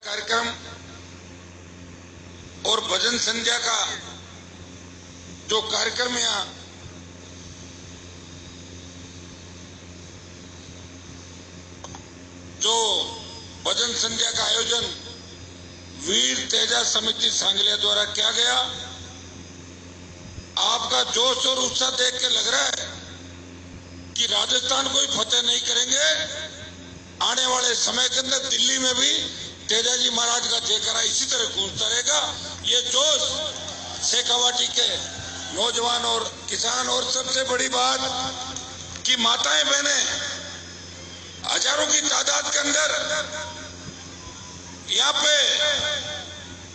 कार्यक्रम और भजन संध्या का जो कार्यक्रम यहाँ जो भजन संध्या का आयोजन वीर तेजा समिति सांगलिया द्वारा किया गया, आपका जोश और उत्साह देख के लग रहा है कि राजस्थान को ही फतेह नहीं करेंगे, आने वाले समय के अंदर दिल्ली में भी तेजा जी महाराज का जयकारा इसी तरह गूंजता रहेगा। ये जोश शेखावाटी के नौजवान और किसान, और सबसे बड़ी बात कि माताएं बहनें हजारों की तादाद के अंदर यहाँ पे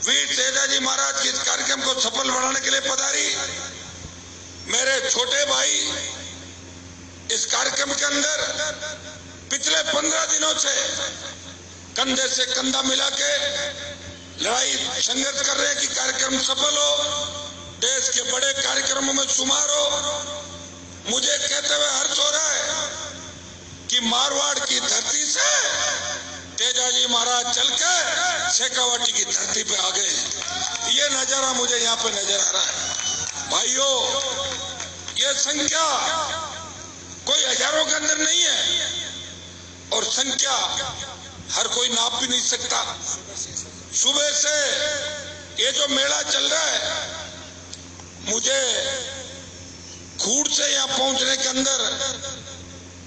वीर तेजा जी महाराज के इस कार्यक्रम को सफल बनाने के लिए पधारी। मेरे छोटे भाई इस कार्यक्रम के अंदर पिछले 15 दिनों से कंधे से कंधा मिला के लड़ाई संघर्ष कर रहे हैं कि कार्यक्रम सफल हो, देश के बड़े कार्यक्रमों में शुमार हो। मुझे कहते हुए हर्ष हो रहा है कि मारवाड़ की धरती से तेजा जी महाराज चल के शेखावाटी की धरती पे आ गए हैं। ये नजारा मुझे यहाँ पे नजर आ रहा है। भाइयों, ये संख्या कोई हजारों के अंदर नहीं है और संख्या हर कोई नाप भी नहीं सकता। सुबह से ये जो मेला चल रहा है, मुझे खूड़ से यहाँ पहुंचने के अंदर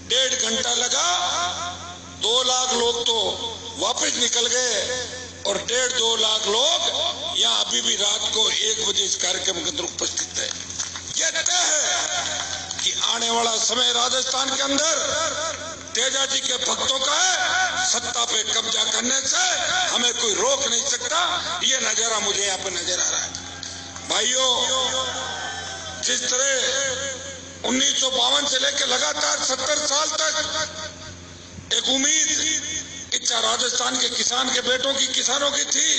1.5 घंटा लगा। 2 लाख लोग तो वापस निकल गए और 1.5-2 लाख लोग यहाँ अभी भी रात को 1 बजे इस कार्यक्रम के अंदर उपस्थित है। यह तय है कि आने वाला समय राजस्थान के अंदर तेजा जी के भक्तों का है। सत्ता पे कब्जा करने से हमें कोई रोक नहीं सकता। ये नजारा मुझे यहाँ पे नजर आ रहा है। भाइयों, जिस तरह 1952 से लेकर लगातार 70 साल तक एक उम्मीद इच्छा राजस्थान के किसान के बेटों की, किसानों की थी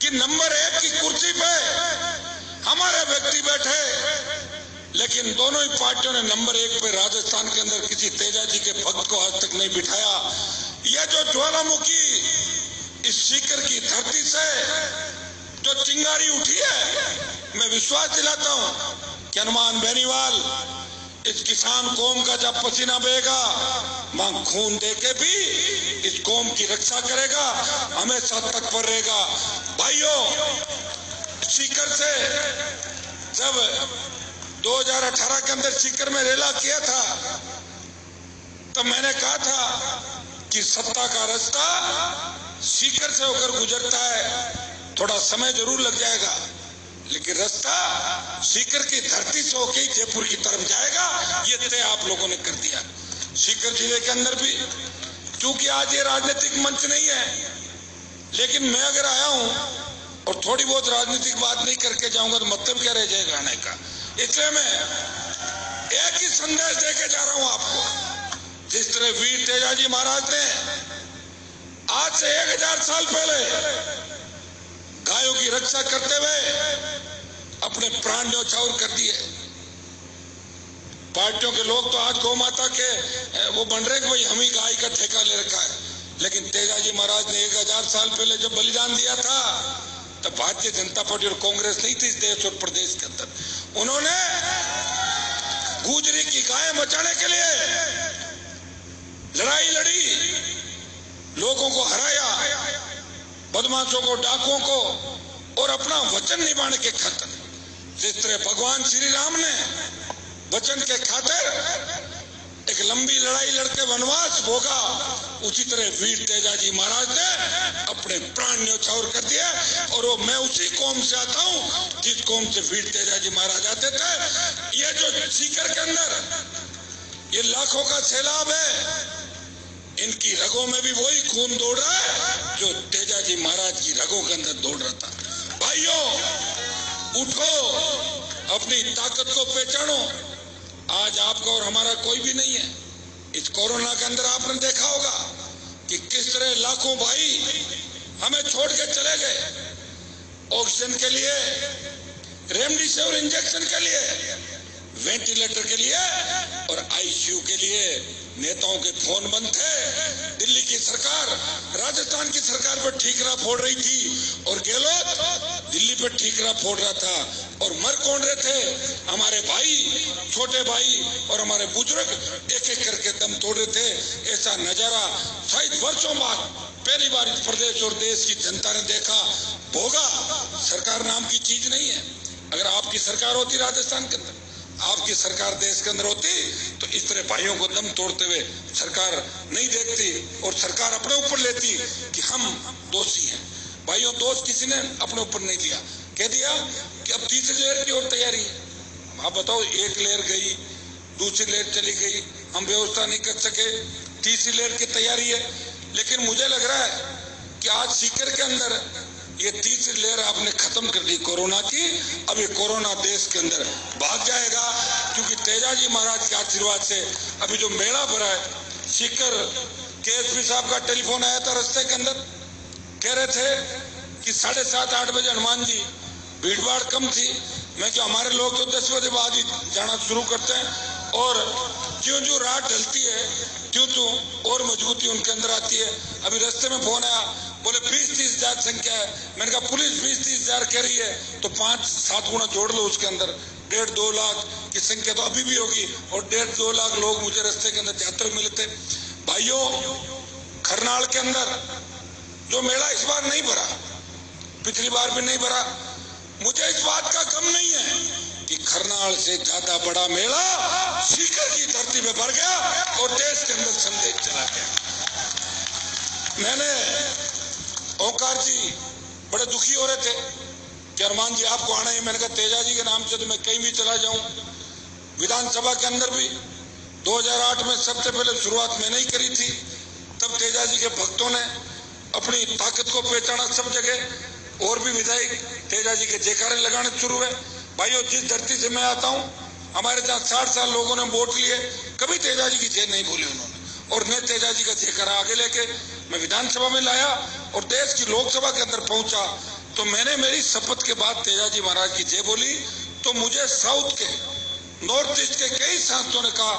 कि नंबर 1 की कुर्सी पे हमारे व्यक्ति बैठे, लेकिन दोनों ही पार्टियों ने नंबर 1 पे राजस्थान के अंदर किसी तेजा जी के भक्त को आज तक नहीं बिठाया। यह जो ज्वालामुखी इस सीकर की धरती से जो चिंगारी उठी है, मैं विश्वास दिलाता हूं कि हनुमान बेनीवाल इस किसान कौम का जब पसीना बहेगा, मां खून दे के भी इस कौम की रक्षा करेगा, हमेशा तत्पर रहेगा। भाइयों, सीकर से जब 2018 के अंदर सीकर में रेला किया था, तो मैंने कहा था कि सत्ता का रास्ता सीकर से होकर गुजरता है, थोड़ा समय जरूर लग जाएगा, लेकिन रास्ता सीकर की धरती से होकर जयपुर की तरफ जाएगा। ये तय आप लोगों ने कर दिया। सीकर जिले के अंदर भी, क्योंकि आज ये राजनीतिक मंच नहीं है, लेकिन मैं अगर आया हूं और थोड़ी बहुत राजनीतिक बात नहीं करके जाऊंगा तो मतलब क्या रह जाएगा आने का। इसलिए मैं एक ही संदेश देके जा रहा हूं आपको। जिस तरह वीर तेजा जी महाराज ने आज से 1000 साल पहले गायों की रक्षा करते हुए अपने प्राण न्यौछावर कर दिए। पार्टियों के लोग तो आज गौ माता के वो बन रहे कि भाई हम ही गाय का ठेका ले रखा है, लेकिन तेजा जी महाराज ने 1000 साल पहले जब बलिदान दिया था, तब भारतीय जनता पार्टी और कांग्रेस नहीं थी इस देश और प्रदेश के अंदर। उन्होंने गुजरी की गाय बचाने के लिए लड़ाई लड़ी, लोगों को हराया, बदमाशों को, डाकुओं को, और अपना वचन निभाने के खातिर, जिस तरह भगवान श्री राम ने वचन के खातिर एक लंबी लड़ाई लड़के वनवास भोगा, उसी तरह वीर तेजा जी महाराज ने अपने प्राण न्यौछावर कर दिया। और वो मैं उसी कौम से आता हूं जिस कौम से वीर तेजा जी महाराज आते थे। ये जो सीकर के अंदर ये लाखों का सैलाब है, इनकी रगों में भी वही खून दौड़ रहा है जो तेजा जी महाराज की रगों के अंदर दौड़ रहा था। भाइयों, उठो, अपनी ताकत को पहचानो। आज आपका और हमारा कोई भी नहीं है। इस कोरोना के अंदर आपने देखा होगा कि किस तरह लाखों भाई हमें छोड़ के चले गए। ऑक्सीजन के लिए, रेमडेसिविर इंजेक्शन के लिए वेंटिलेटर के लिए और आईसीयू के लिए नेताओं के फोन बंद थे। दिल्ली की सरकार राजस्थान की सरकार पर ठीकरा फोड़ रही थी और गहलोत दिल्ली पर ठीकरा फोड़ रहा था। और मर कौन रहे थे? हमारे भाई, छोटे भाई और हमारे बुजुर्ग एक एक करके दम तोड़ रहे थे। ऐसा नजारा शायद वर्षों बाद पहली बार इस प्रदेश और देश की जनता ने देखा होगा। सरकार नाम की चीज नहीं है। अगर आपकी सरकार होती राजस्थान के अंदर, आपकी सरकार देश के अंदर होती, तो इस तरह भाइयों को दम तोड़ते हुए सरकार नहीं देखती और सरकार अपने ऊपर लेती कि हम दोषी हैं। भाइयों, दोष किसी ने अपने ऊपर नहीं लिया। कह दिया कि अब तीसरी लहर की ओर तैयारी है। आप बताओ, एक लहर गई, दूसरी लहर चली गई, हम व्यवस्था नहीं कर सके, तीसरी लहर की तैयारी है। लेकिन मुझे लग रहा है कि आज सीकर के अंदर ये तीसरी लहर आपने खत्म कर दी कोरोना की। अब ये कोरोना देश के अंदर भाग जाएगा, क्योंकि तेजाजी महाराज के आशीर्वाद से अभी जो मेला भरा है, सीकर के एसपी साहब का टेलीफोन आया था रास्ते के अंदर, कह रहे थे कि 7:30-8 बजे हनुमान जी भीड़ भाड़ कम थी। मैं क्या, हमारे लोग तो 10 बजे बाद ही जाना शुरू करते हैं और ज्यों ज्यों रात ढलती है त्यों त्यों और मजबूती उनके अंदर आती है। अभी रास्ते में फोन आया, बोले 20-30 हजार संख्या है। मैंने कहा पुलिस 20-30 हजार कह रही है तो 5-7 गुना जोड़ लो उसके अंदर, 1.5-2 लाख की संख्या तो अभी भी होगी और 1.5-2 लाख लोग मुझे रास्ते के अंदर जाते हुए मिले थे। भाइयों, खरनाल के अंदर जो मेला इस बार नहीं भरा, पिछली बार भी नहीं भरा, मुझे इस बात का गम नहीं है कि खरनाल से ज्यादा बड़ा मेला सीकर की धरती में भर गया और देश के अंदर संदेश चला गया। मैंने ओंकार जी बड़े दुखी हो रहे थे कि हनुमान जी आपको आना है। मैंने कहा तेजाजी के नाम से तो मैं कहीं भी चला जाऊं। विधानसभा के अंदर भी 2008 में सबसे पहले शुरुआत मैंने ही करी थी। तब तेजाजी के भक्तों ने अपनी ताकत को पहचाना सब जगह और भी विधायक तेजाजी के जयकारे लगाने शुरू हुए। भाइयों, जिस धरती से मैं आता हूं, हमारे जहाँ 60 साल लोगों ने वोट लिए, कभी तेजाजी की जय नहीं बोली उन्होंने। और मैं तेजाजी का जयकारा आगे लेके मैं विधानसभा में लाया और देश की लोकसभा के अंदर पहुंचा तो मैंने मेरी शपथ के बाद तेजाजी महाराज की जय बोली। तो मुझे साउथ के, नॉर्थ ईस्ट के कई सांसदों ने कहा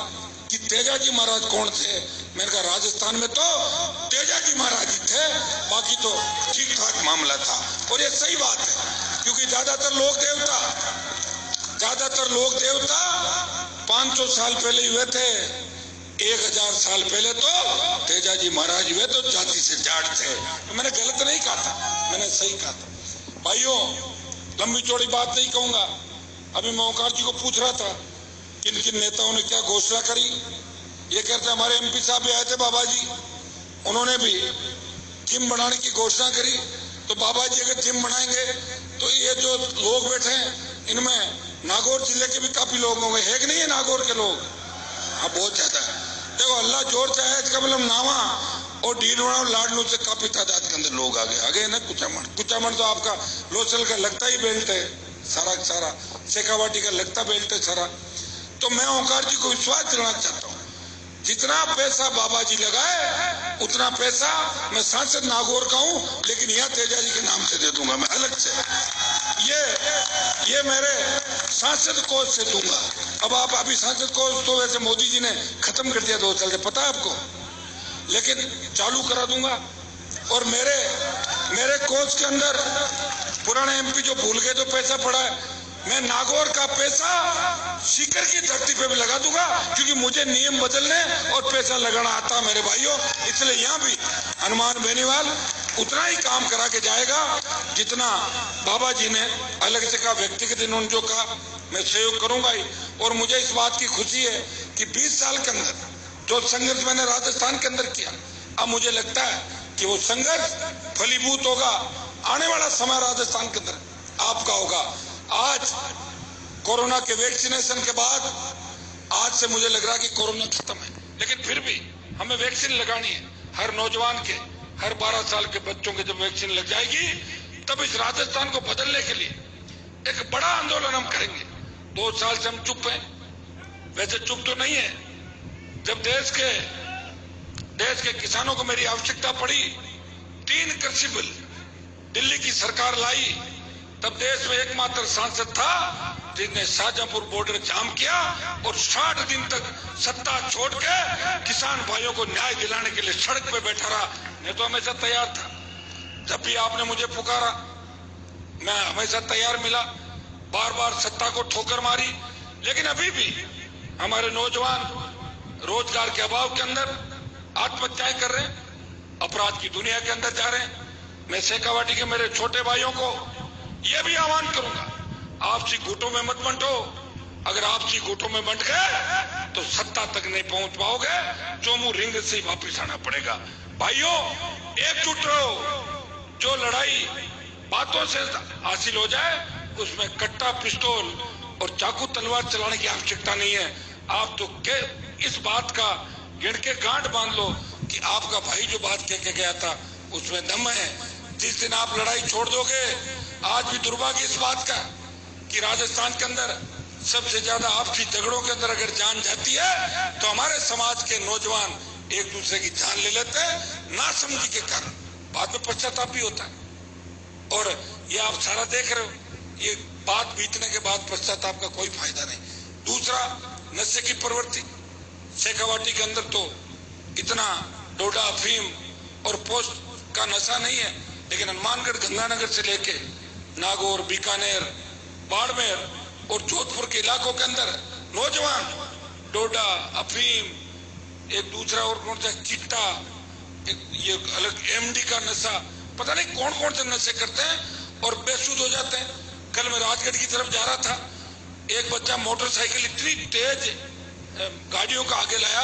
कि तेजाजी महाराज कौन थे? मैंने कहा राजस्थान में तो तेजाजी महाराज ही थे, बाकी तो ठीक ठाक मामला था। और ये सही बात है, क्योंकि ज्यादातर लोग देवता 500 साल पहले हुए थे, 1000 साल पहले तो तेजाजी महाराज हुए तो जाति से जाट थे। तो मैंने गलत नहीं कहा था, मैंने सही कहा था। भाइयों, लंबी चौड़ी बात नहीं कहूंगा। अभी मैं ओंकार जी को पूछ रहा था किन किन नेताओं ने क्या घोषणा करी। ये कहते हमारे एमपी साहब भी आए थे बाबा जी, उन्होंने भी जिम बनाने की घोषणा करी। तो बाबा जी अगर जिम बनाएंगे तो ये जो लोग बैठे हैं इनमें नागौर जिले के भी काफी लोग होंगे, है कि नहीं है नागौर के लोग? हाँ, बहुत ज्यादा है। देखो, अल्लाह जोर चाहे इसका मतलब नावा और डीलवाड़ा और लाडनू से काफी तादाद के अंदर लोग आगे ना। कुचामण तो आपका लोचल का लगता ही बेल्ट है, सारा शेखावाटी का लगता बेल्ट है सारा। तो मैं ओंकार जी को विश्वास दिलाना चाहता हूँ, जितना पैसा बाबा जी लगाए उतना पैसा मैं सांसद नागौर का हूँ, लेकिन यहाँ तेजाजी के नाम से दे दूंगा मैं अलग से। ये मेरे सांसद कोष से दूंगा। अब आप अभी सांसद कोष तो वैसे मोदी जी ने खत्म कर दिया 2 साल से, पता है आपको, लेकिन चालू करा दूंगा। और मेरे कोष के अंदर पुराने एमपी जो भूल गए तो पैसा पड़ा है, मैं नागौर का पैसा सीकर की धरती पे भी लगा दूंगा, क्योंकि मुझे नियम बदलने और पैसा लगाना आता मेरे भाइयों। इसलिए यहाँ भी हनुमान बेनीवाल उतना ही काम करा के जाएगा जितना बाबा जी ने अलग से कहा, व्यक्तिगत इन्होंने जो कहा मैं सहयोग करूंगा ही। और मुझे इस बात की खुशी है कि 20 साल के अंदर जो संघर्ष मैंने राजस्थान के अंदर किया, अब मुझे लगता है कि वो संघर्ष फलीभूत होगा। आने वाला समय राजस्थान के अंदर आपका होगा। आज कोरोना के वैक्सीनेशन के बाद आज से मुझे लग रहा है कि कोरोना खत्म है, लेकिन फिर भी हमें वैक्सीन लगानी है। हर नौजवान के, हर 12 साल के बच्चों के जब वैक्सीन लग जाएगी तब इस राजस्थान को बदलने के लिए एक बड़ा आंदोलन हम करेंगे। 2 साल से हम चुप हैं, वैसे चुप तो नहीं है। जब देश के किसानों को मेरी आवश्यकता पड़ी, 3 कृषि बिल दिल्ली की सरकार लाई, तब देश में एकमात्र सांसद था जिसने शाहजहांपुर बॉर्डर जाम किया और 60 दिन तक सत्ता छोड़ के किसान भाइयों को न्याय दिलाने के लिए सड़क पे बैठा रहा। मैं तो हमेशा तैयार था, जब भी आपने मुझे पुकारा मैं हमेशा तैयार मिला, बार बार सत्ता को ठोकर मारी। लेकिन अभी भी हमारे नौजवान रोजगार के अभाव के अंदर आत्महत्याएं कर रहे हैं, अपराध की दुनिया के अंदर जा रहे हैं। मैं शेखावाटी के मेरे छोटे भाइयों को यह भी आह्वान करूंगा, आपसी गुटों में मत बंटो। अगर आपसी गुटों में बंट गए तो सत्ता तक नहीं पहुंच पाओगे, चोमू रिंग से ही वापिस आना पड़ेगा। भाइयों एकजुट रहो। जो लड़ाई बातों से हासिल हो जाए उसमें कट्टा, पिस्तौल और चाकू तलवार चलाने की आवश्यकता नहीं है। आप तो इस बात का गिण के गांठ बांध लो कि आपका भाई जो बात कह के गया था उसमें दम है। जिस दिन आप लड़ाई छोड़ दोगे, आज भी दुर्भाग्य इस बात का कि राजस्थान के अंदर सबसे ज्यादा आपसी झगड़ों के अंदर अगर जान जाती है तो हमारे समाज के नौजवान एक दूसरे की जान ले लेते हैं नासमझी के कारण। बाद में पश्चाताप भी होता है और ये आप सारा देख रहे हो, ये बात बीतने के बाद पश्चाताप का कोई फायदा नहीं। दूसरा, नशे की प्रवृत्ति। शेखावाटी के अंदर तो इतना डोडा, अफीम और पोस्ट का नशा नहीं है, लेकिन हनुमानगढ़, गंगानगर से लेके नागौर, बीकानेर, बाड़मेर और जोधपुर के इलाकों के अंदर नौजवान डोडा, अफीम, एक दूसरा और कौन सा चिट्टा, ये अलग एमडी का नशा, पता नहीं कौन कौन से नशे करते हैं और बेसुध हो जाते हैं। कल मैं राजगढ़ की तरफ जा रहा था, एक बच्चा मोटरसाइकिल इतनी तेज गाड़ियों का आगे लाया,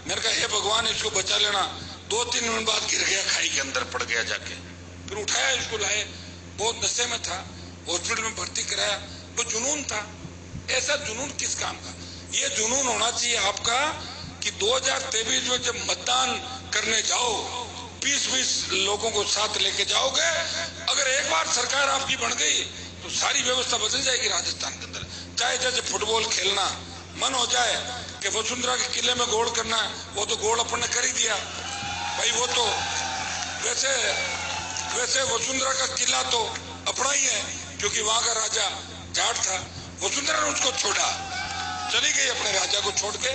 मैंने कहा हे भगवान इसको बचा लेना। 2-3 मिनट बाद गिर गया, खाई के अंदर पड़ गया जाके। फिर उठाया, इसको लाए, बहुत नशे में था, हॉस्पिटल में भर्ती कराया। तो जुनून था। ऐसा जुनून किस काम का? ये जुनून होना चाहिए आपका कि 2023 में जब मतदान करने जाओ 20-20 लोगों को साथ लेके जाओगे। अगर एक बार सरकार आपकी बन गई तो सारी व्यवस्था बदल जाएगी राजस्थान के अंदर। चाहे जैसे फुटबॉल खेलना मन हो जाए कि वसुंधरा के किले में गोल करना है, वो तो गोल अपन ने कर ही दिया भाई। वो तो वैसे वसुंधरा का किला तो अपना ही है, क्योंकि वहां का राजा जाट था। वसुंधरा ने उसको छोड़ा, चली गई अपने राजा को छोड़ के।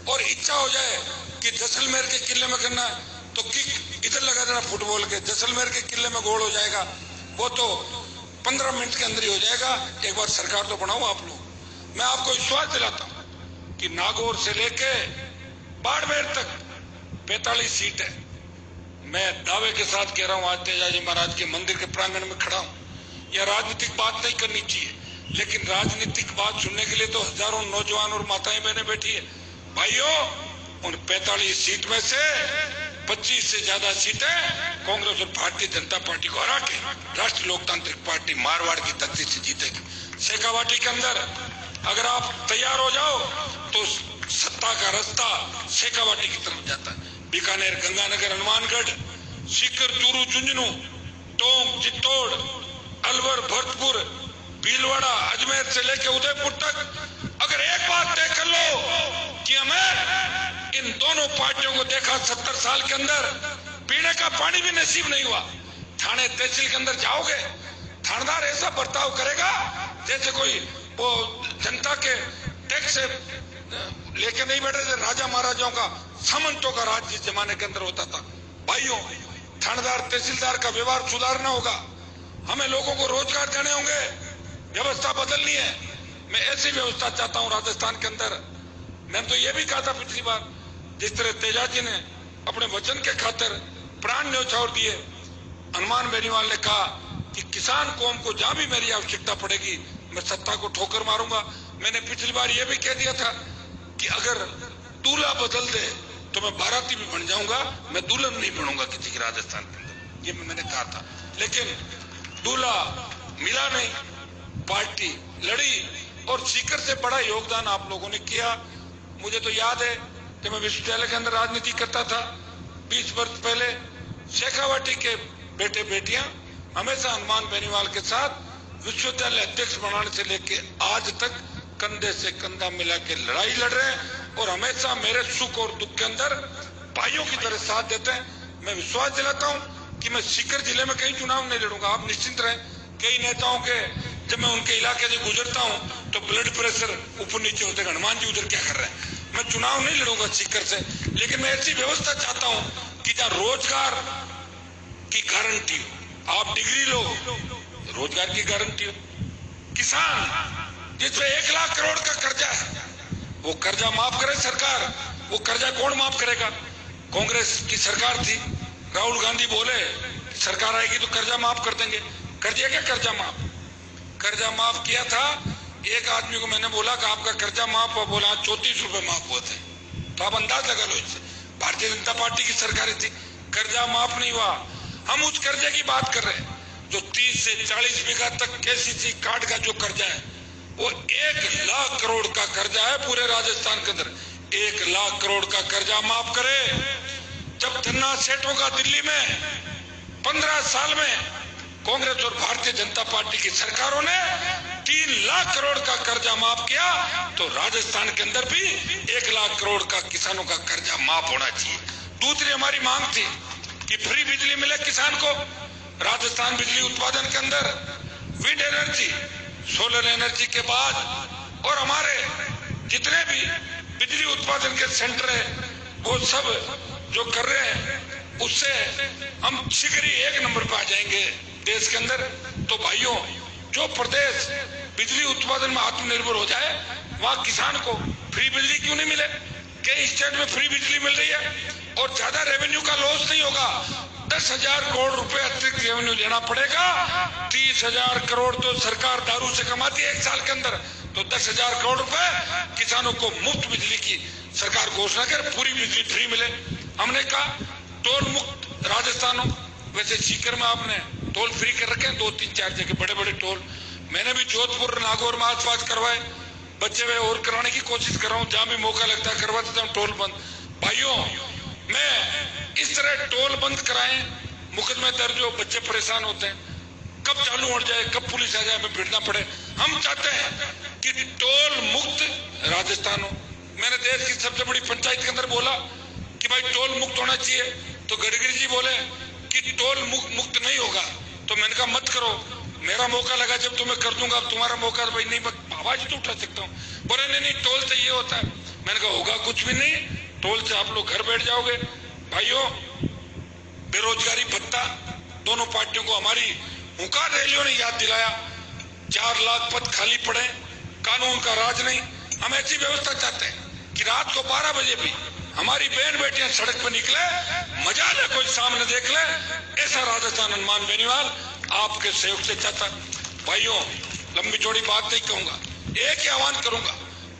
और इच्छा हो जाए कि जैसलमेर के किले में करना है तो किक इधर लगा देना फुटबॉल के, जैसलमेर के किले में गोल हो जाएगा। वो तो 15 मिनट के अंदर ही हो जाएगा। एक बार सरकार तो बनाओ आप लोग। मैं आपको विश्वास दिलाता हूं कि नागौर से लेके बाड़मेर तक 45 सीट है। मैं दावे के साथ कह रहा हूं, आज तेजाजी महाराज के मंदिर के प्रांगण में खड़ा हूं। यह राजनीतिक बात नहीं करनी चाहिए, लेकिन राजनीतिक बात सुनने के लिए तो हजारों नौजवान और माताएं बहनें बैठी है। भाइयों, उन 45 सीट में से 25 से ज्यादा सीटें कांग्रेस और भारतीय जनता पार्टी को हरा के राष्ट्रीय लोकतांत्रिक पार्टी मारवाड़ की धरती से जीतेगी। शेखावाटी के अंदर अगर आप तैयार हो जाओ तो सत्ता का रास्ता शेखावाटी की तरफ जाता है। बीकानेर, गंगानगर, हनुमानगढ़, सीकर, चूरू, झुंझुनू, टोंक, चित्तौड़, अलवर, भरतपुर, भीलवाड़ा, अजमेर से लेकर उदयपुर तक अगर एक बात तय कर लो कि हमें इन दोनों पार्टियों को देखा 70 साल के अंदर पीने का पानी भी नसीब नहीं हुआ। थाने तहसील के अंदर जाओगे, थानेदार ऐसा बर्ताव करेगा जैसे कोई वो जनता के टैक्स से लेके नहीं बैठे थे। राजा महाराजाओं का, सामंतों का राज जिस जमाने के अंदर होता था। भाइयों, थानेदार तहसीलदार का व्यवहार सुधारना होगा। हमें लोगों को रोजगार देने होंगे, व्यवस्था बदलनी है। मैं ऐसी व्यवस्था चाहता हूं राजस्थान के अंदर। मैंने तो ये भी कहा था पिछली बार, जिस तरह तेजाजी ने अपने वचन के खातिर प्राण न्यौछावर दिए, हनुमान बेनीवाल ने कहा कि किसान कौम को जहां भी मेरी आवश्यकता पड़ेगी मैं सत्ता को ठोकर मारूंगा। मैंने पिछली बार यह भी कह दिया था कि अगर दूल्हा बदल दे तो मैं बाराती भी बन जाऊंगा, मैं दुल्हन नहीं बनूंगा किसी की राजस्थान के अंदर। ये मैंने कहा था, लेकिन दूल्हा मिला नहीं, पार्टी लड़ी और सीकर से बड़ा योगदान आप लोगों ने किया। मुझे तो याद है कि मैं विश्वविद्यालय के अंदर राजनीति करता था 20 वर्ष पहले। शेखावाटी के बेटे बेटियां हमेशा हनुमान बेनीवाल के साथ विश्वविद्यालय अध्यक्ष बनाने से लेके आज तक कंधे से कंधा मिला के लड़ाई लड़ रहे हैं और हमेशा मेरे सुख और दुख के अंदर भाइयों की तरह साथ देते हैं। मैं विश्वास दिलाता हूं कि मैं सीकर जिले में कहीं चुनाव नहीं लड़ूंगा। आप निश्चिंत रहें, कई नेताओं के जब मैं उनके इलाके से गुजरता हूं तो ब्लड प्रेशर ऊपर नीचे होते हैं, हनुमान जी उधर क्या कर रहे हैं। मैं चुनाव नहीं लड़ूंगा सीकर से, लेकिन मैं ऐसी व्यवस्था चाहता हूं कि जहां रोजगार की गारंटी हो, आप डिग्री लो, रोजगार की गारंटी हो। किसान जिसमें 1 लाख करोड़ का कर्जा है, वो कर्जा माफ करे सरकार। वो कर्जा कौन माफ करेगा? कांग्रेस की सरकार थी, राहुल गांधी बोले सरकार आएगी तो कर्जा माफ कर देंगे। कर दिया क्या कर्जा माफ? कर्जा माफ किया था। एक आदमी को मैंने बोला कि आपका कर्जा माफ हुआ, बोला 34 रुपए माफ हुए थे। तो आप अंदाज लगा लो इससे, भारतीय जनता पार्टी की सरकार थी, कर्जा माफ नहीं हुआ। हम उस कर्जे की बात कर रहे हैं जो 30 से 40 बीघा तक केसीसी कार्ड का जो कर्जा है, वो 1 लाख करोड़ का कर्जा है पूरे राजस्थान के अंदर। 1 लाख करोड़ का कर्जा माफ करे। जब धन्ना सेट होगा दिल्ली में, 15 साल में कांग्रेस और भारतीय जनता पार्टी की सरकारों ने 3 लाख करोड़ का कर्जा माफ किया, तो राजस्थान के अंदर भी 1 लाख करोड़ का किसानों का कर्जा माफ होना चाहिए। दूसरी हमारी मांग थी कि फ्री बिजली मिले किसान को। राजस्थान बिजली उत्पादन के अंदर विंड एनर्जी, सोलर एनर्जी के बाद और हमारे जितने भी बिजली उत्पादन के सेंटर है, वो सब जो कर रहे हैं, उससे हम शीघ्र ही 1 नंबर पर आ जाएंगे देश के अंदर। तो भाइयों, जो प्रदेश बिजली उत्पादन में आत्मनिर्भर हो जाए, वहां किसान को फ्री बिजली क्यों नहीं मिले? कई स्टेट में फ्री बिजली मिल रही है और ज्यादा रेवेन्यू का लॉस नहीं होगा। 10,000 करोड़ रुपए अतिरिक्त रेवेन्यू लेना पड़ेगा। 30,000 करोड़ तो सरकार दारू से कमाती है 1 साल के अंदर, तो 10,000 करोड़ रुपए किसानों को मुफ्त बिजली की सरकार घोषणा करे, पूरी बिजली फ्री मिले। हमने कहा टोल मुक्त राजस्थान हो। वैसे सीकर में आपने टोल फ्री कर रखे हैं 2-3-4 जगह बड़े बड़े टोल। मैंने भी जोधपुर नागौर में आसपास करवाए, बचे हुए और कराने की कोशिश कर रहा हूँ, जहां भी मौका लगता है करवा देता हूँ टोल बंद। भाइयों, मैं इस तरह टोल बंद कराएं, मुकदमे दर्ज हो, बच्चे परेशान होते हैं, कब चालू हो जाए, कब पुलिस आ जाए, हमें भिड़ना पड़े। हम चाहते हैं कि टोल मुक्त राजस्थान हो। मैंने देश की सबसे बड़ी पंचायत के अंदर बोला कि भाई टोल मुक्त होना चाहिए, तो गडकरी जी बोले कि टोल मुक्त नहीं होगा। तो मैंने कहा मत करो, मेरा मौका लगा जब तुम्हें कर दूंगा, अब तुम्हारा मौका भाई नहीं, आवाज तो उठा सकता हूँ। बोले नहीं, टोल से ये होता है। मैंने कहा होगा कुछ भी नहीं, टोल से आप लोग घर बैठ जाओगे। भाइयों, बेरोजगारी भत्ता दोनों पार्टियों को हमारी हुंकार रैलियों ने याद दिलाया। 4 लाख पद खाली पड़े, कानून का राज नहीं। हम ऐसी व्यवस्था चाहते हैं कि रात को 12 बजे भी हमारी बहन बेटियां सड़क पर निकले, मजा ले, कोई सामने देख ले। ऐसा राजस्थान हनुमान बेनीवाल आपके सहयोग से चाहता। भाइयों, लंबी चौड़ी बात नहीं कहूंगा, एक ही आह्वान करूंगा,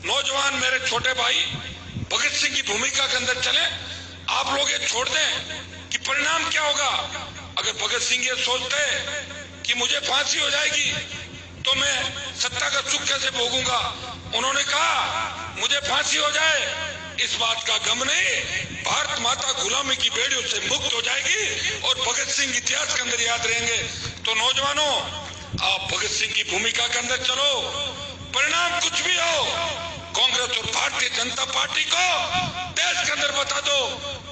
नौजवान मेरे छोटे भाई भगत सिंह की भूमिका के अंदर चले। आप लोग ये छोड़ दें कि परिणाम क्या होगा। अगर भगत सिंह ये सोचते कि मुझे फांसी हो जाएगी तो मैं सत्ता का सुख कैसे भोगूंगा, उन्होंने कहा मुझे फांसी हो जाए, इस बात का गम नहीं, भारत माता गुलामी की बेड़ियों से मुक्त हो जाएगी और भगत सिंह इतिहास के अंदर याद रहेंगे। तो नौजवानों, आप भगत सिंह की भूमिका के अंदर चलो। परिणाम कुछ भी हो, कांग्रेस और भारतीय जनता पार्टी को देश के अंदर बता दो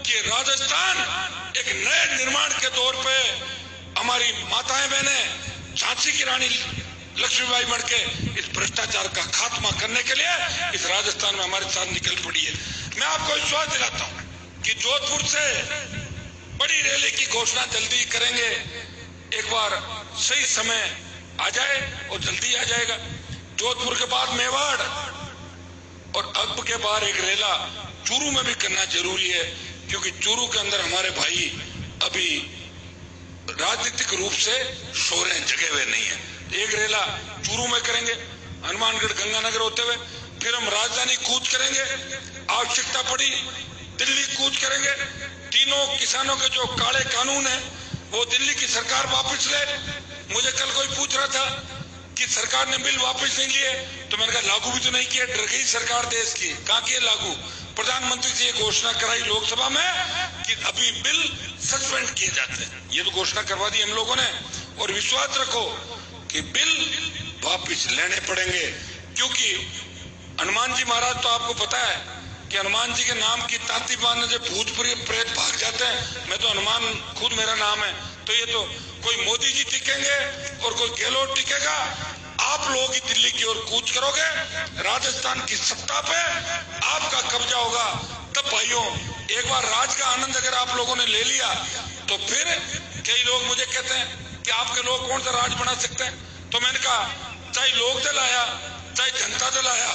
कि राजस्थान एक नए निर्माण के दौर पे हमारी माताएं बहनें झांसी की रानी लक्ष्मीबाई बन के इस भ्रष्टाचार का खात्मा करने के लिए इस राजस्थान में हमारे साथ निकल पड़ी है। मैं आपको विश्वास दिलाता हूं कि जोधपुर से बड़ी रैली की घोषणा जल्दी करेंगे। एक बार सही समय आ जाए और जल्दी आ जाएगा। जोधपुर के बाद मेवाड़ और अब के बाद एक रेला चूरू में भी करना जरूरी है, क्योंकि चूरू के अंदर हमारे भाई अभी राजनीतिक रूप से सो रहे हैं, जगह हुए नहीं है। एक रेला चूरू में करेंगे, हनुमानगढ़ गंगानगर होते हुए, फिर हम राजधानी कूच करेंगे, आवश्यकता पड़ी दिल्ली कूच करेंगे। तीनों किसानों के जो काले कानून है वो दिल्ली की सरकार वापस ले। मुझे कल कोई पूछ रहा था कि सरकार ने बिल वापस नहीं लिए, तो मैंने कहा लागू भी तो नहीं किया, डर गई सरकार देश की, कहाँ किए लागू। प्रधानमंत्री जी ये घोषणा कराई लोकसभा में कि अभी बिल सस्पेंड किए जाते हैं, ये तो घोषणा करवा दी हम लोगों ने। और विश्वास रखो कि बिल वापस लेने पड़ेंगे, क्योंकि हनुमान जी महाराज तो आपको पता है कि हनुमान जी के नाम की तांती बांधने से भूत प्रेत भाग जाते हैं। मैं तो हनुमान खुद मेरा नाम है, तो ये तो कोई मोदी जी टिकेंगे और कोई गहलोत टिकेगा। आप लोग ही दिल्ली की ओर कूच करोगे, राजस्थान की सत्ता पे आपका कब्जा होगा। तब भाइयों, एक बार राज का आनंद अगर आप लोगों ने ले लिया तो फिर कई लोग मुझे कहते हैं कि आपके लोग कौन सा राज बना सकते हैं। तो मैंने कहा, चाहे लोक दल आया, चाहे जनता दल आया,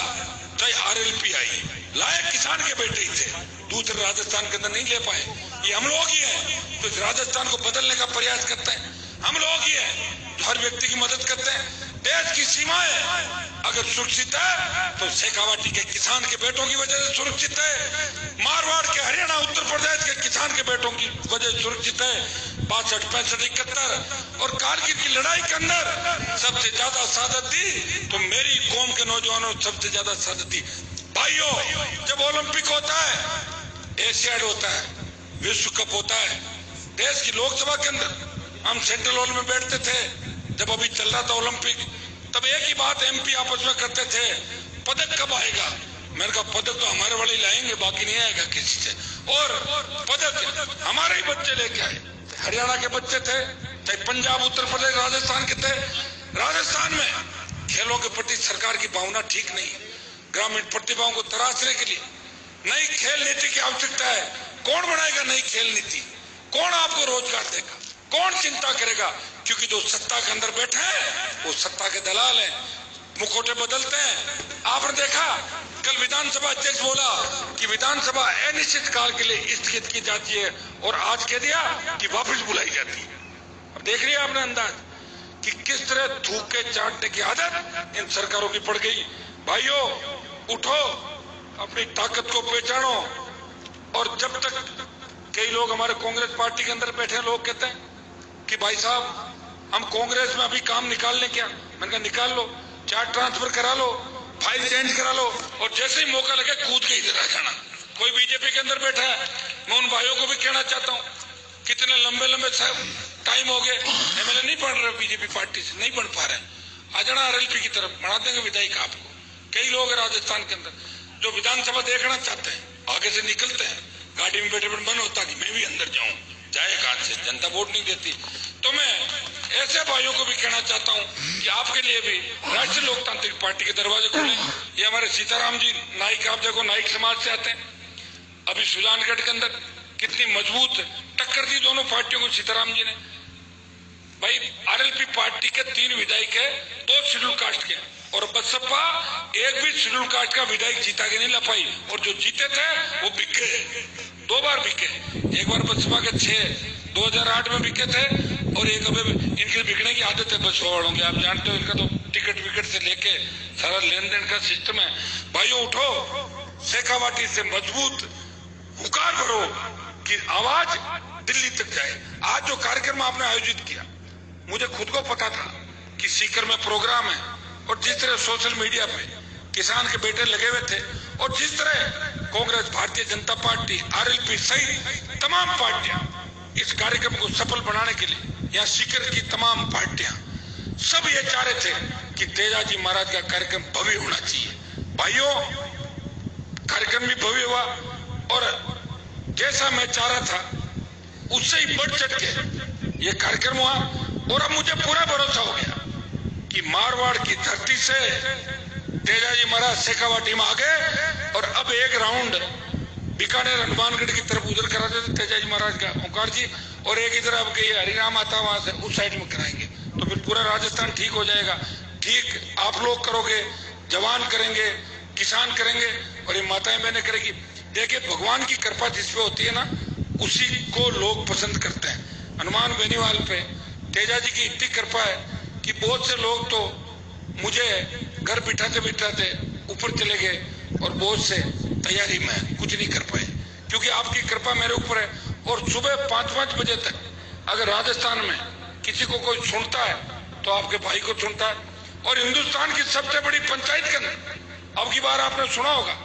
चाहे आरएलपी आई, लाए किसान के बेटे ही थे। दूसरे राजस्थान के अंदर नहीं ले पाए। ये हम लोग ही हैं तो राजस्थान को बदलने का प्रयास करते हैं। हम लोग ही हैं जो हर व्यक्ति की मदद करते हैं। देश की सीमाएं अगर सुरक्षित है तो शेखावाटी के किसान के बेटों की वजह से सुरक्षित है। मारवाड़ के, हरियाणा, उत्तर प्रदेश के किसान के बेटों की वजह से सुरक्षित है। 62, 65, 71 और कारगिल की लड़ाई के अंदर सबसे ज्यादा शहादत दी तो मेरी कौम के नौजवानों ने सबसे ज्यादा शहादत दी। भाइयों, जब ओलंपिक होता है, एशियाड होता है, विश्व कप होता है, देश की लोकसभा के अंदर हम सेंट्रल हॉल में बैठते थे जब अभी चल रहा था ओलंपिक, तब एक ही बात एमपी आपस में करते थे, पदक कब आएगा। मैंने कहा, पदक तो हमारे वाले लाएंगे, बाकी नहीं आएगा किसी से। और पदक हमारे ही बच्चे लेके आए। हरियाणा के बच्चे थे, चाहे पंजाब, उत्तर प्रदेश, राजस्थान के थे। राजस्थान में खेलों के प्रति सरकार की भावना ठीक नहीं है। ग्रामीण प्रतिभाओं को तराशने के लिए नई खेल नीति की आवश्यकता है। कौन बनाएगा नई खेल नीति? कौन आपको रोजगार देगा? कौन चिंता करेगा? क्योंकि जो सत्ता के अंदर बैठे हैं वो सत्ता के दलाल हैं, मुखौटे बदलते हैं। आपने देखा, कल विधानसभा अध्यक्ष बोला कि विधानसभा अनिश्चित काल के लिए स्थगित की जाती है और आज कह दिया कि वापस बुलाई जाती है। अब देख रही है आपने अंदाज कि किस तरह थूक के चाटने की आदत इन सरकारों की पड़ गई। भाइयों, उठो, अपनी ताकत को पहचानो। और जब तक कई लोग हमारे कांग्रेस पार्टी के अंदर बैठे लोग कहते हैं कि भाई साहब, हम कांग्रेस में अभी काम निकाल लें क्या? मैंने कहा, निकाल लो, चार्ट ट्रांसफर करा लो, फाइल चेंज करा लो और जैसे ही मौका लगे कूद के इधर आ जाना। कोई बीजेपी के अंदर बैठा है, मैं उन भाइयों को भी कहना चाहता हूँ, कितने लंबे लंबे टाइम हो गए एमएलए नहीं बन रहे, बीजेपी पार्टी से नहीं बन पा रहे, आ जाना आरएलपी की तरफ, बना देंगे विधायक आपको। कई लोग हैं राजस्थान के अंदर जो विधानसभा देखना चाहते हैं, आगे से निकलते हैं, गाड़ी में बैठे बैठे मन होता कि मैं भी अंदर जाऊं, जाए कहां से, जनता वोट नहीं देती। तो मैं ऐसे भाइयों को भी कहना चाहता हूं कि आपके लिए भी राष्ट्रीय लोकतांत्रिक पार्टी के दरवाजे खुले। ये हमारे सीताराम जी नाइक, आप देखो नाइक समाज से आते हैं। अभी सुजानगढ़ के अंदर कितनी मजबूत टक्कर दी दोनों पार्टियों को सीताराम जी ने। भाई, आरएलपी पार्टी के 3 विधायक है, 2 शेड्यूल कास्ट के, और बसपा एक भी शेड्यूल कास्ट का विधायक जीता के नहीं ला पाई, और जो जीते थे वो बिके, 2 बार बिके। एक बार बसपा के 6 2008 में बिके थे और एक अभी इनकी बिकने की आदत है बसपा वालों की, आप जानते हो, इनका तो टिकट विकेट से लेके सारा लेन देन का सिस्टम है। भाइयों, उठो, शेखावाटी से मजबूत हुकार भरो कि आवाज दिल्ली तक जाए। आज जो कार्यक्रम आपने आयोजित किया, मुझे खुद को पता था कि सीकर में प्रोग्राम है, और जिस तरह सोशल मीडिया पे किसान के बेटे लगे हुए थे, और जिस तरह कांग्रेस, भारतीय जनता पार्टी, आरएलपी सहित तमाम पार्टियां इस कार्यक्रम को सफल बनाने के लिए, यहाँ सीकर की तमाम पार्टियां सब ये चाह रहे थे कि तेजाजी महाराज का कार्यक्रम भव्य होना चाहिए। भाइयों, कार्यक्रम भी भव्य हुआ और जैसा मैं चाह रहा था उससे ही बढ़ चढ़ के ये कार्यक्रम हुआ। और अब मुझे पूरा भरोसा हो गया कि मारवाड़ की धरती से तेजाजी महाराज शेखावाटी में आ गए, और अब एक राउंड बीकानेर, हनुमानगढ़ की तरफ उधर करा देते तेजाजी महाराज का ओंकार जी, और एक इधर अब ये हरिनाम आता वहां से उस साइड में कराएंगे, तो फिर पूरा राजस्थान ठीक हो जाएगा। ठीक आप लोग करोगे, जवान करेंगे, किसान करेंगे और ये माताएं बहनें करेगी। देखिए, भगवान की कृपा जिस पे होती है ना, उसी को लोग पसंद करते हैं। हनुमान बेनीवाल पे तेजाजी की इतनी कृपा है कि बहुत से लोग तो मुझे घर बिठाते बिठाते ऊपर चले गए, और बहुत से तैयारी में कुछ नहीं कर पाए, क्योंकि आपकी कृपा मेरे ऊपर है। और सुबह 5-5 बजे तक अगर राजस्थान में किसी को कोई सुनता है तो आपके भाई को सुनता है। और हिंदुस्तान की सबसे बड़ी पंचायत के अंदर अब की बार आपने सुना होगा,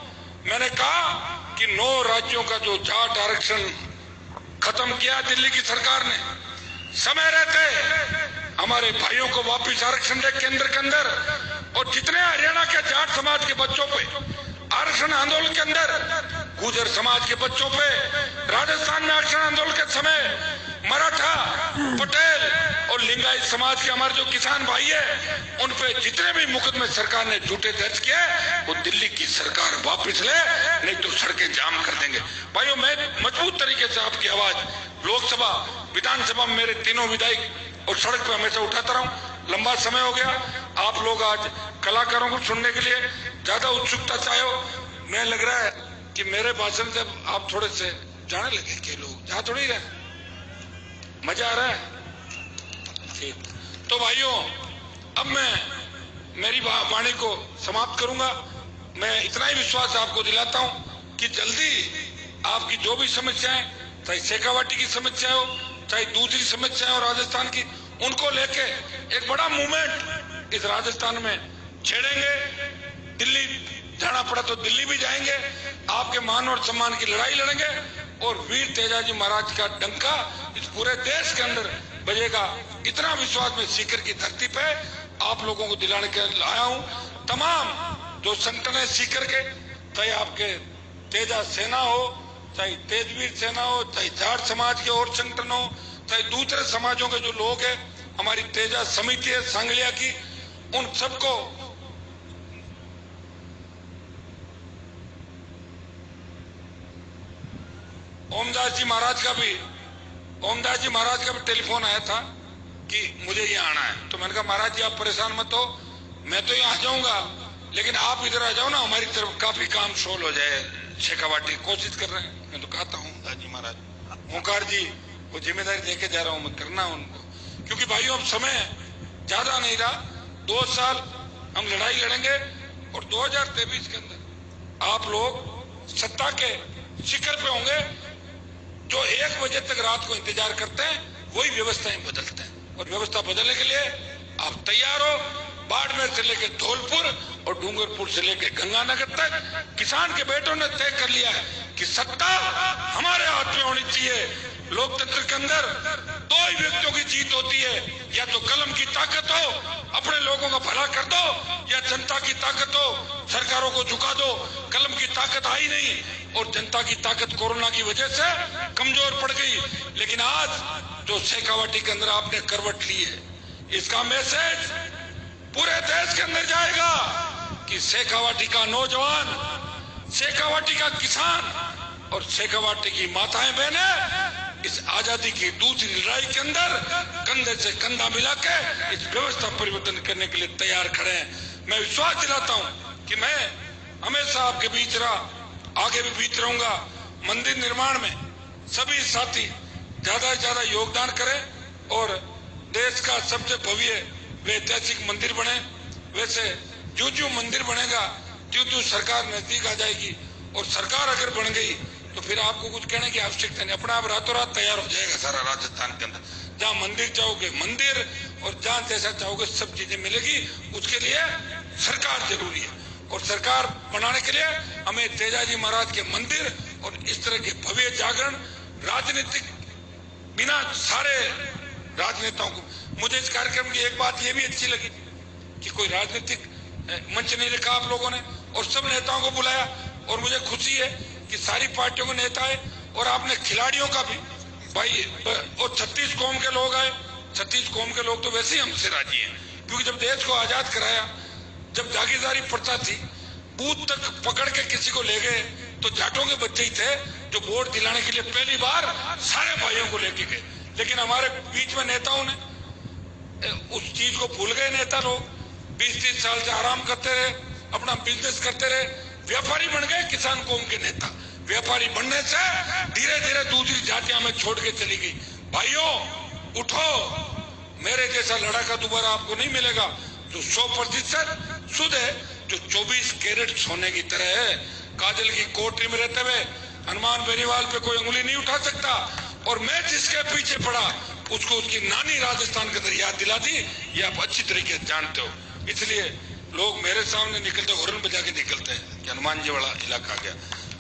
मैंने कहा कि 9 राज्यों का जो जाट आरक्षण खत्म किया दिल्ली की सरकार ने, समय रहते हमारे भाइयों को वापिस आरक्षण दे केंद्र के अंदर। और जितने हरियाणा के जाट समाज के बच्चों पे आरक्षण आंदोलन के अंदर, गुर्जर समाज के बच्चों पे राजस्थान में आरक्षण आंदोलन के समय मराठा, पटेल और लिंगायत समाज के हमारे जो किसान भाई है, उन पे जितने भी मुकदमे सरकार ने झूठे दर्ज किए, वो दिल्ली की सरकार वापस ले, नहीं तो सड़कें जाम कर देंगे। भाइयों, मैं मजबूत तरीके से आपकी आवाज लोकसभा, विधानसभा में मेरे तीनों विधायक और सड़क पे हमेशा उठाता रहा हूं। लंबा समय हो गया, आप लोग आज कलाकारों को सुनने के लिए ज्यादा उत्सुकता चाहे हो। मैं लग रहा है कि मेरे भाषण से आप थोड़े से जाने लगे कि लोग जा थोड़ी रहे, मजा आ रहा है। ठीक, तो भाइयों, अब मैं मेरी वाणी को समाप्त करूंगा। मैं इतना ही विश्वास आपको दिलाता हूं कि जल्दी आपकी जो भी समस्याएं, चाहे शेखावाटी की समस्या हो, चाहे दूसरी समस्याएं हो राजस्थान की, उनको लेके एक बड़ा मूवमेंट इस राजस्थान में छेड़ेंगे। दिल्ली जाना पड़ा तो दिल्ली भी जाएंगे, आपके मान और सम्मान की लड़ाई लड़ेंगे और वीर तेजाजी महाराज का डंका इस पूरे देश के अंदर बजेगा। इतना विश्वास में सीकर की धरती पे आप लोगों को दिलाने के लिए आया हूं। तमाम जो संगठन है सीकर के, चाहे आपके तेजा सेना हो, चाहे तेजवीर सेना हो, चाहे जाट समाज के और संगठन हो, चाहे दूसरे समाजों के जो लोग हैं, हमारी तेजा समिति है सांगलिया की, उन सबको ओमदास जी महाराज का भी टेलीफोन आया था कि मुझे यहाँ आना है। तो मैंने कहा महाराज जी आप परेशान मत हो, मैं तो यहाँ आ जाऊंगा, लेकिन आप इधर आ जाओ ना, हमारी तरफ काफी काम सोल्व हो जाए। शेखावाटी कोशिश कर रहे हैं। मैं तो कहता हूँ दाजी महाराज ओंकार जी वो जिम्मेदारी देके जा रहा हूँ मैं, करना उनको, क्योंकि भाइयों अब समय ज्यादा नहीं रहा। 2 साल हम लड़ाई लड़ेंगे और 2023 के अंदर आप लोग सत्ता के शिखर पे होंगे। जो 1 बजे तक रात को इंतजार करते हैं वही व्यवस्थाएं बदलते हैं, और व्यवस्था बदलने के लिए आप तैयार हो। बाड़मेर से लेकर धौलपुर और डूंगरपुर से लेकर गंगानगर तक किसान के बेटों ने तय कर लिया है कि सत्ता हमारे हाथ में होनी चाहिए। लोकतंत्र के अंदर 2 ही व्यक्तियों की जीत होती है, या तो कलम की ताकत हो, अपने लोगों का भला कर दो, या जनता की ताकत हो, सरकारों को झुका दो। कलम की ताकत आई नहीं और जनता की ताकत कोरोना की वजह से कमजोर पड़ गई। लेकिन आज जो शेखावाटी के अंदर आपने करवट ली है, इसका मैसेज पूरे देश के अंदर जाएगा कि शेखावाटी का नौजवान, शेखावाटी का किसान और शेखावाटी की माताएं बहनें इस आजादी की दूसरी लड़ाई के अंदर कंधे से कंधा मिला के इस व्यवस्था परिवर्तन करने के लिए तैयार खड़े हैं। मैं विश्वास दिलाता हूं कि मैं हमेशा आपके बीच रहा, आगे भी बीच रहूंगा। मंदिर निर्माण में सभी साथी ज्यादा से ज्यादा योगदान करें और देश का सबसे भव्य वे ऐतिहासिक मंदिर बने। वैसे जो मंदिर बनेगा, जो सरकार नजदीक आ जाएगी, और सरकार अगर बन गई तो फिर आपको कुछ कहने की आवश्यकता नहीं, अपना आप रातों रात तैयार हो जाएगा सारा राजस्थान के अंदर। जहाँ मंदिर चाहोगे मंदिर, और जहाँ जैसा चाहोगे सब चीजें मिलेगी। उसके लिए सरकार जरूरी है, और सरकार बनाने के लिए हमें तेजाजी महाराज के मंदिर और इस तरह के भव्य जागरण, राजनीतिक बिना सारे राजनेताओं को। मुझे इस कार्यक्रम की एक बात ये भी अच्छी लगी कि कोई राजनीतिक मंच नहीं रखा आप लोगों ने, और सब नेताओं को बुलाया, और मुझे खुशी है कि सारी पार्टियों के नेता है, और आपने खिलाड़ियों का भी भाई, और 36 कौम के लोग आए। 36 कौम के लोग तो वैसे ही हमसे राजी हैं, क्योंकि जब देश को आजाद कराया, जब जागीरदारी प्रथा थी, बूथ तक पकड़ के किसी को ले गए तो जाटों के बच्चे ही थे जो वोट दिलाने के लिए पहली बार सारे भाइयों को लेके गए। लेकिन हमारे बीच में नेताओं ने उस चीज को भूल गए। नेता लोग 20-30 साल से आराम करते रहे, अपना बिजनेस करते रहे, व्यापारी बन गए किसान कौम के नेता। व्यापारी बनने से धीरे धीरे दूसरी जातियां में छोड़ के चली गई। भाइयों उठो, मेरे जैसा लड़ाका दोबारा आपको नहीं मिलेगा जो 100% शुद्ध है, जो 24 कैरेट सोने की तरह है। काजल की कोठरी में रहते हुए हनुमान बेनीवाल पे कोई उंगली नहीं उठा सकता, और मैं जिसके पीछे पड़ा उसको उसकी नानी राजस्थान के अंदर याद दिला दी, ये आप अच्छी तरीके से जानते हो। इसलिए लोग मेरे सामने निकलते हॉर्न बजा के निकलते हैं कि हनुमान जी वाला इलाका आ गया।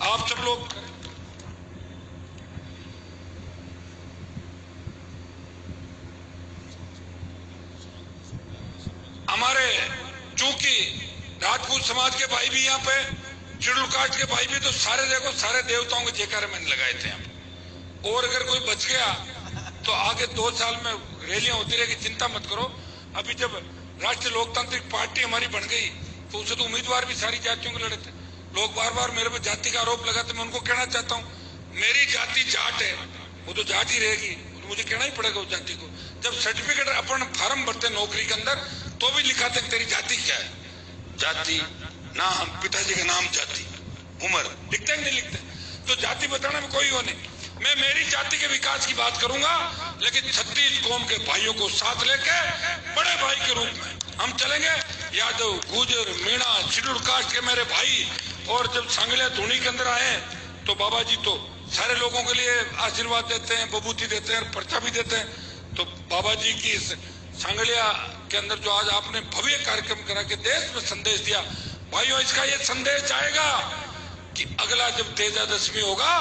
आप सब लोग हमारे, चूंकि राजपूत समाज के भाई भी यहाँ पे, शेड्यूल कास्ट के भाई भी, तो सारे देखो सारे देवताओं के जयकारे मैंने लगाए थे यहाँ पे। और अगर कोई बच गया तो आगे 2 साल में रैलियां होती रहेगी, चिंता मत करो। अभी जब राष्ट्रीय लोकतांत्रिक पार्टी हमारी बन गई तो उसे तो उम्मीदवार भी सारी जातियों के लड़े थे। लोग बार बार मेरे पे जाति का आरोप लगाते, मैं उनको कहना चाहता हूँ मेरी जाति जाट है, वो तो जाट ही रहेगी, तो मुझे कहना ही पड़ेगा उस जाति को। जब सर्टिफिकेट अपन फॉर्म भरते नौकरी के अंदर तो भी लिखाते तेरी जाति क्या है, जाति नाम, पिताजी का नाम, जाति, उम्र लिखते हैं नहीं लिखते? तो जाति बताने में कोई वो नहीं। मैं मेरी जाति के विकास की बात करूंगा, लेकिन 36 कौम के भाइयों को साथ लेके बड़े भाई के रूप में हम चलेंगे। यादव, गुजर, मीणा, शेड्यूल कास्ट के मेरे भाई, और जब सांगलिया धुनी के अंदर आए तो बाबा जी तो सारे लोगों के लिए आशीर्वाद देते हैं, बबूती देते हैं, पर्चा भी देते हैं। तो बाबा जी की इस सांगलिया के अंदर जो आज आपने भव्य कार्यक्रम करा के देश में संदेश दिया, भाइयों इसका ये संदेश जाएगा कि अगला जब तेजादशमी होगा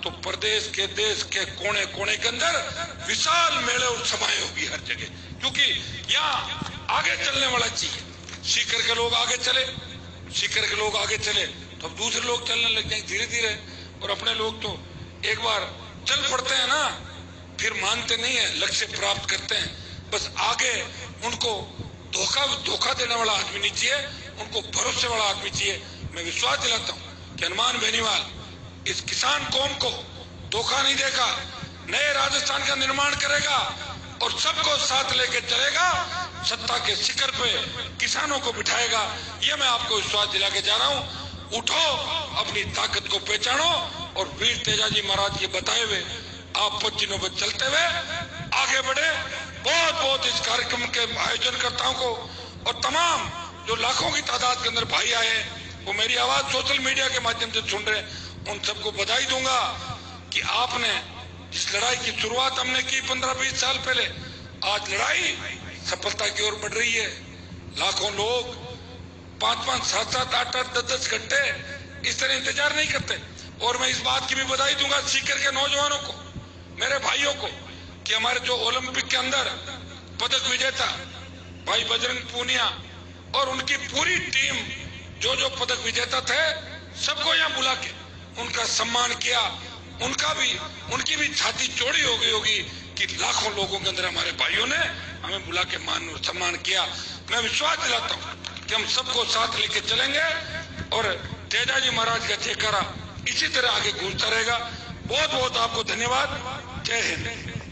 तो प्रदेश के, देश के कोने कोने के अंदर विशाल मेले और सभाएं होगी हर जगह, क्योंकि यहाँ आगे चलने वाला चाहिए। सीकर के लोग आगे चले, सीकर के लोग आगे चले तो अब दूसरे लोग चलने लग जाएंगे धीरे धीरे। और अपने लोग तो एक बार चल पड़ते हैं ना, फिर मानते नहीं है, लक्ष्य प्राप्त करते हैं। बस आगे उनको धोखा देने वाला आदमी नहीं चाहिए, उनको भरोसे वाला आदमी चाहिए। मैं विश्वास दिलाता हूँ कि हनुमान बेनीवाल इस किसान कौम को धोखा नहीं देगा, नए राजस्थान का निर्माण करेगा और सबको साथ लेके चलेगा, सत्ता के शिखर पे किसानों को बिठाएगा। ये मैं आपको विश्वास दिला के जा रहा हूँ। उठो, अपनी ताकत को पहचानो और वीर तेजाजी महाराज के बताए हुए आप पच्चीनों पर चलते हुए आगे बढ़े। बहुत बहुत इस कार्यक्रम के आयोजनकर्ताओं को और तमाम जो लाखों की तादाद के अंदर भाई आए, वो मेरी आवाज सोशल मीडिया के माध्यम से सुन रहे, उन सबको बधाई दूंगा कि आपने जिस लड़ाई की शुरुआत हमने की 15-20 साल पहले, आज लड़ाई सफलता की ओर बढ़ रही है। लाखों लोग 5-5, 7-7, 8-8, 10-10 घंटे इस तरह इंतजार नहीं करते। और मैं इस बात की भी बधाई दूंगा सीकर के नौजवानों को, मेरे भाइयों को, कि हमारे जो ओलंपिक के अंदर पदक विजेता भाई बजरंग पूनिया और उनकी पूरी टीम जो पदक विजेता थे, सबको यहाँ बुला के उनका सम्मान किया। उनकी भी छाती चौड़ी हो गई होगी कि लाखों लोगों के अंदर हमारे भाइयों ने हमें बुला के मान और सम्मान किया। मैं विश्वास दिलाता हूँ कि हम सबको साथ लेके चलेंगे और तेजाजी महाराज का जयकारा इसी तरह आगे गूंजता रहेगा। बहुत बहुत आपको धन्यवाद। जय हिंद।